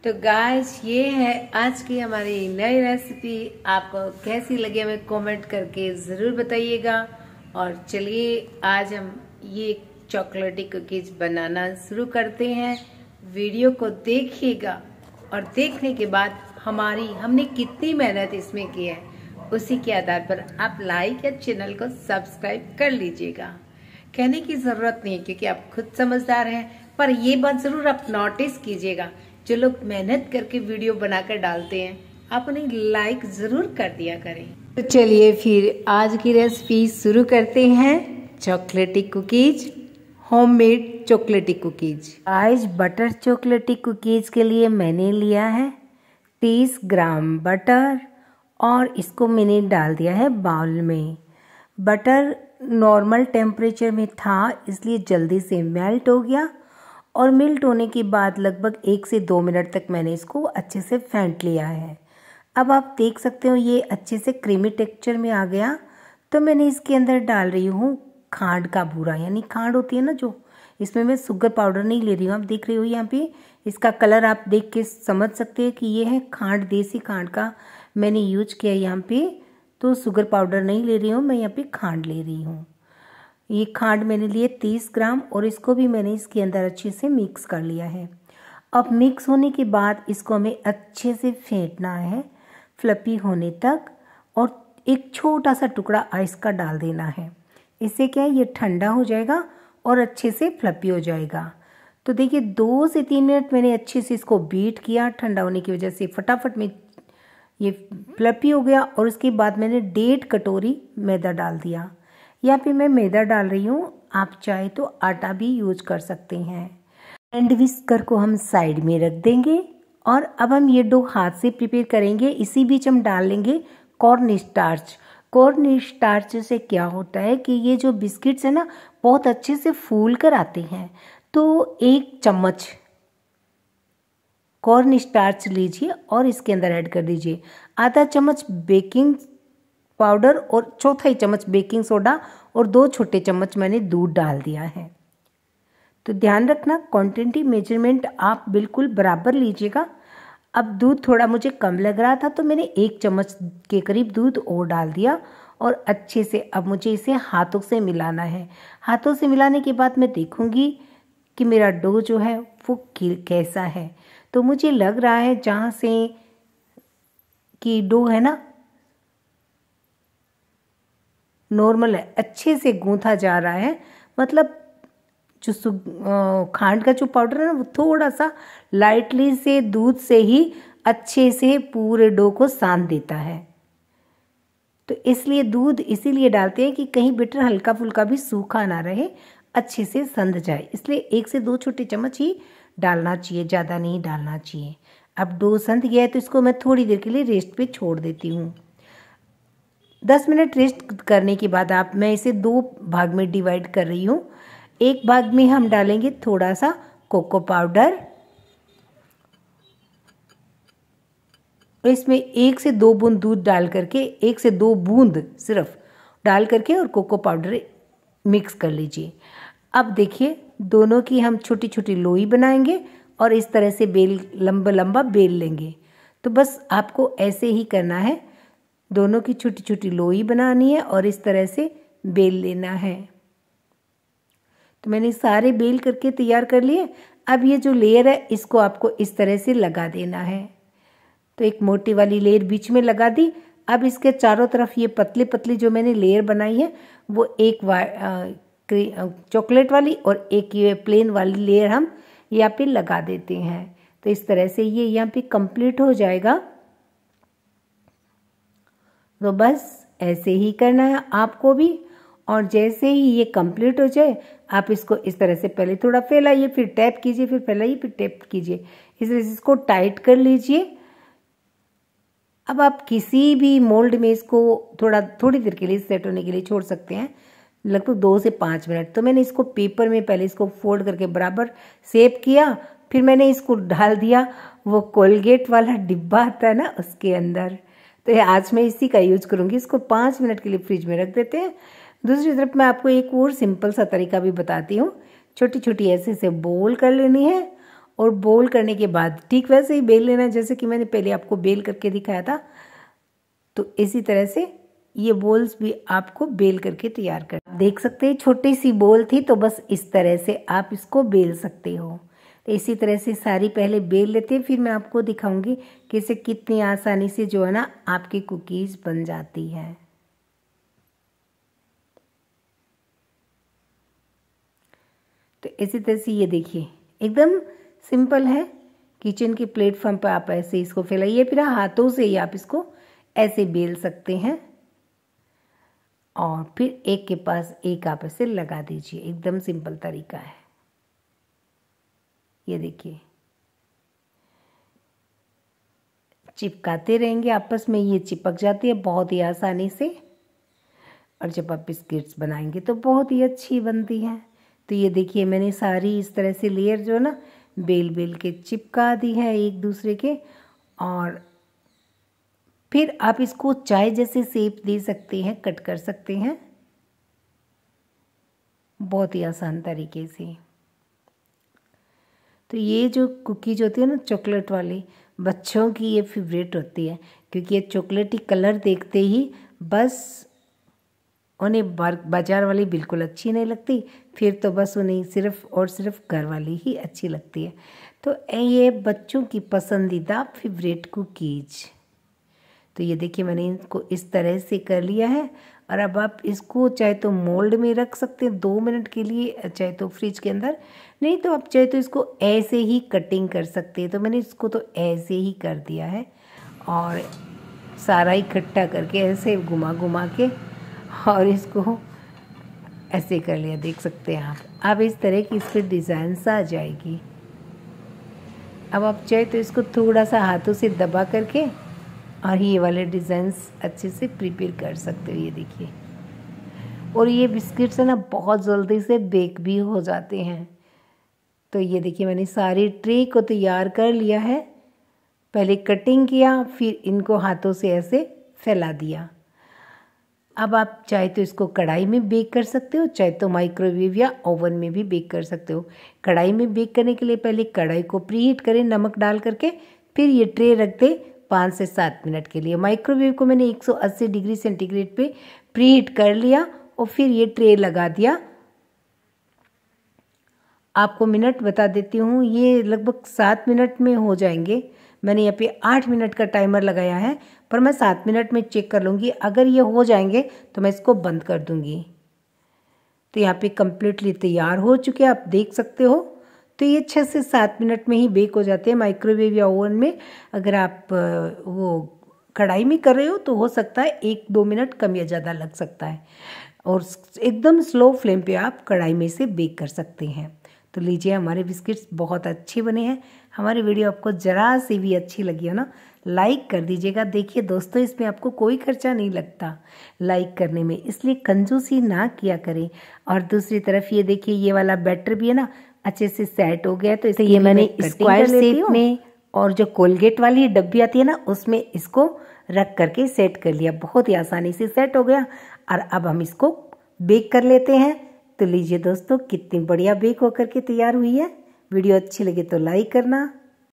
तो गाइस ये है आज की हमारी नई रेसिपी। आपको कैसी लगी हमें कमेंट करके ज़रूर बताइएगा। और चलिए आज हम ये चॉकलेटी कुकीज बनाना शुरू करते हैं। वीडियो को देखिएगा और देखने के बाद हमने कितनी मेहनत इसमें की है उसी के आधार पर आप लाइक या चैनल को सब्सक्राइब कर लीजिएगा। कहने की ज़रूरत नहीं है क्योंकि आप खुद समझदार हैं, पर ये बात ज़रूर आप नोटिस कीजिएगा, जो लोग मेहनत करके वीडियो बनाकर डालते हैं आप उन्हें लाइक जरूर कर दिया करें। तो चलिए फिर आज की रेसिपी शुरू करते हैं। चॉकलेटी कुकीज, होममेड चॉकलेटी कुकीज। आज बटर चॉकलेटी कुकीज के लिए मैंने लिया है 30 ग्राम बटर और इसको मैंने डाल दिया है बाउल में। बटर नॉर्मल टेम्परेचर में था इसलिए जल्दी से मेल्ट हो गया और मेल्ट होने के बाद लगभग 1 से 2 मिनट तक मैंने इसको अच्छे से फेंट लिया है। अब आप देख सकते हो ये अच्छे से क्रीमी टेक्सचर में आ गया। तो मैंने इसके अंदर डाल रही हूँ खांड का बूरा, यानी खांड होती है ना जो, इसमें मैं शुगर पाउडर नहीं ले रही हूँ। आप देख रही हो यहाँ पे इसका कलर आप देख के समझ सकते हैं कि ये है खांड, देसी खांड का मैंने यूज किया यहाँ पे। तो शुगर पाउडर नहीं ले रही हूँ मैं, यहाँ पे खांड ले रही हूँ। ये खांड मैंने लिए 30 ग्राम और इसको भी मैंने इसके अंदर अच्छे से मिक्स कर लिया है। अब मिक्स होने के बाद इसको हमें अच्छे से फेंटना है फ्लफी होने तक, और एक छोटा सा टुकड़ा आइस का डाल देना है। इससे क्या है, ये ठंडा हो जाएगा और अच्छे से फ्लफी हो जाएगा। तो देखिए 2 से 3 मिनट मैंने अच्छे से इसको बीट किया, ठंडा होने की वजह से फटाफट में ये फ्लफी हो गया। और उसके बाद मैंने 1.5 कटोरी मैदा डाल दिया। यहाँ पे मैं मैदा डाल रही हूँ, आप चाहे तो आटा भी यूज कर सकते हैं। एंड विस्कर को हम साइड में रख देंगे और अब हम ये डो हाथ से प्रिपेयर करेंगे। इसी बीच हम डाल लेंगे कॉर्न स्टार्च। कॉर्न स्टार्च से क्या होता है कि ये जो बिस्किट्स है ना बहुत अच्छे से फूल कर आते हैं। तो 1 चम्मच कॉर्न स्टार्च लीजिए और इसके अंदर ऐड कर दीजिए आधा चम्मच बेकिंग पाउडर और 1/4 चम्मच बेकिंग सोडा और 2 छोटे चम्मच मैंने दूध डाल दिया है। तो ध्यान रखना क्वांटिटी मेजरमेंट आप बिल्कुल बराबर लीजिएगा। अब दूध थोड़ा मुझे कम लग रहा था तो मैंने 1 चम्मच के करीब दूध और डाल दिया और अच्छे से अब मुझे इसे हाथों से मिलाना है। हाथों से मिलाने के बाद मैं देखूंगी कि मेरा डो जो है वो कैसा है। तो मुझे लग रहा है जहाँ से कि डो है ना नॉर्मल है, अच्छे से गूंथा जा रहा है। मतलब जो खांड का जो पाउडर है ना वो थोड़ा सा लाइटली से दूध से ही अच्छे से पूरे डो को सान देता है। तो इसलिए दूध इसीलिए डालते हैं कि कहीं बैटर हल्का फुल्का भी सूखा ना रहे, अच्छे से संध जाए। इसलिए 1 से 2 छोटे चम्मच ही डालना चाहिए, ज़्यादा नहीं डालना चाहिए। अब डो संध गया है तो इसको मैं थोड़ी देर के लिए रेस्ट पे छोड़ देती हूँ। 10 मिनट रेस्ट करने के बाद मैं इसे 2 भाग में डिवाइड कर रही हूँ। एक भाग में हम डालेंगे थोड़ा सा कोको पाउडर, इसमें 1 से 2 बूंद दूध डाल करके 1 से 2 बूंद सिर्फ डाल करके और कोको पाउडर मिक्स कर लीजिए। अब देखिए दोनों की हम छोटी छोटी लोई बनाएंगे और इस तरह से लंबा लंबा बेल लेंगे। तो बस आपको ऐसे ही करना है, दोनों की छोटी छोटी लोई बनानी है और इस तरह से बेल लेना है। तो मैंने सारे बेल करके तैयार कर लिए। अब ये जो लेयर है इसको आपको इस तरह से लगा देना है। तो एक मोटी वाली लेयर बीच में लगा दी। अब इसके चारों तरफ ये पतली पतली जो मैंने लेयर बनाई है वो एक चॉकलेट वाली और एक ये प्लेन वाली लेयर हम यहाँ पे लगा देते हैं। तो इस तरह से ये यहाँ पे कंप्लीट हो जाएगा। तो बस ऐसे ही करना है आपको भी। और जैसे ही ये कंप्लीट हो जाए आप इसको इस तरह से पहले थोड़ा फैलाइए, फिर टैप कीजिए, फिर फैलाइए, फिर टैप कीजिए। इस तरह से इसको टाइट कर लीजिए। अब आप किसी भी मोल्ड में इसको थोड़ी देर के लिए सेट होने के लिए छोड़ सकते हैं, लगभग 2 से 5 मिनट। तो मैंने इसको पेपर में पहले इसको फोल्ड करके बराबर सेव किया, फिर मैंने इसको डाल दिया वो कोलगेट वाला डिब्बा आता है ना उसके अंदर। तो आज मैं इसी का यूज करूँगी। इसको 5 मिनट के लिए फ्रिज में रख देते हैं। दूसरी तरफ मैं आपको एक और सिंपल सा तरीका भी बताती हूँ। छोटी छोटी ऐसे से बोल कर लेनी है और बोल करने के बाद ठीक वैसे ही बेल लेना जैसे कि मैंने पहले आपको बेल करके दिखाया था। तो इसी तरह से ये बोल्स भी आपको बेल करके तैयार कर देख सकते हैं। छोटी सी बोल थी तो बस इस तरह से आप इसको बेल सकते हो। तो इसी तरह से सारी पहले बेल लेते हैं, फिर मैं आपको दिखाऊंगी कि इसे कितनी आसानी से जो है ना आपकी कुकीज़ बन जाती है। तो इसी तरह से ये देखिए एकदम सिंपल है। किचन के प्लेटफॉर्म पर आप ऐसे इसको फैलाइए, फिर हाथों से ही आप इसको ऐसे बेल सकते हैं और फिर एक के पास एक आप ऐसे लगा दीजिए। एकदम सिंपल तरीका है। ये देखिए चिपकाते रहेंगे आपस में, ये चिपक जाती है बहुत ही आसानी से। और जब आप बिस्किट्स बनाएंगे तो बहुत ही अच्छी बनती है। तो ये देखिए मैंने सारी इस तरह से लेयर जो है ना बेल बेल के चिपका दी है एक दूसरे के। और फिर आप इसको चाय जैसे शेप दे सकते हैं, कट कर सकते हैं बहुत ही आसान तरीके से। तो ये जो कुकीज होती है ना चॉकलेट वाली, बच्चों की ये फेवरेट होती है क्योंकि ये चॉकलेटी कलर देखते ही बस उन्हें बाजार वाली बिल्कुल अच्छी नहीं लगती, फिर तो बस उन्हें सिर्फ और सिर्फ घर वाली ही अच्छी लगती है। तो ये बच्चों की पसंदीदा फेवरेट कुकीज। तो ये देखिए मैंने इनको इस तरह से कर लिया है। और अब आप इसको चाहे तो मोल्ड में रख सकते हैं 2 मिनट के लिए, चाहे तो फ्रिज के अंदर, नहीं तो आप चाहे तो इसको ऐसे ही कटिंग कर सकते हैं। तो मैंने इसको तो ऐसे ही कर दिया है और सारा इकट्ठा करके ऐसे घुमा घुमा के और इसको ऐसे कर लिया। देख सकते हैं आप। अब इस तरह की इस पर डिज़ाइन आ जाएगी। अब आप चाहे तो इसको थोड़ा सा हाथों से दबा करके और ये वाले डिज़ाइंस अच्छे से प्रिपेयर कर सकते हो। ये देखिए, और ये बिस्किट्स है ना बहुत जल्दी से बेक भी हो जाते हैं। तो ये देखिए मैंने सारी ट्रे को तैयार कर लिया है। पहले कटिंग किया, फिर इनको हाथों से ऐसे फैला दिया। अब आप चाहे तो इसको कढ़ाई में बेक कर सकते हो, चाहे तो माइक्रोवेव या ओवन में भी बेक कर सकते हो। कढ़ाई में बेक करने के लिए पहले कढ़ाई को प्रीहीट करें नमक डाल करके, फिर ये ट्रे रख दें 5 से 7 मिनट के लिए। माइक्रोवेव को मैंने 180 डिग्री सेंटीग्रेड पे प्रीहीट कर लिया और फिर ये ट्रे लगा दिया। आपको मिनट बता देती हूँ, ये लगभग 7 मिनट में हो जाएंगे। मैंने यहाँ पे 8 मिनट का टाइमर लगाया है, पर मैं 7 मिनट में चेक कर लूँगी। अगर ये हो जाएंगे तो मैं इसको बंद कर दूँगी। तो यहाँ पे कम्प्लीटली तैयार हो चुके हैं, आप देख सकते हो। तो ये 6 से 7 मिनट में ही बेक हो जाते हैं माइक्रोवेव या ओवन में। अगर आप वो कढ़ाई में कर रहे हो तो हो सकता है 1-2 मिनट कम या ज़्यादा लग सकता है। और एकदम स्लो फ्लेम पे आप कढ़ाई में से बेक कर सकते हैं। तो लीजिए, हमारे बिस्किट्स बहुत अच्छे बने हैं। हमारी वीडियो आपको ज़रा सी भी अच्छी लगी हो ना, लाइक कर दीजिएगा। देखिए दोस्तों, इसमें आपको कोई खर्चा नहीं लगता लाइक करने में, इसलिए कंजूसी ना किया करें। और दूसरी तरफ ये देखिए, ये वाला बैटर भी है ना अच्छे से सेट हो गया। तो इसे ये मैंने स्क्वायर शेप में, और जो कोलगेट वाली डब्बी आती है ना उसमें इसको रख करके सेट कर लिया। बहुत ही आसानी से सेट हो गया। और अब हम इसको बेक कर लेते हैं। तो लीजिए दोस्तों, कितनी बढ़िया बेक होकर के तैयार हुई है। वीडियो अच्छी लगे तो लाइक करना।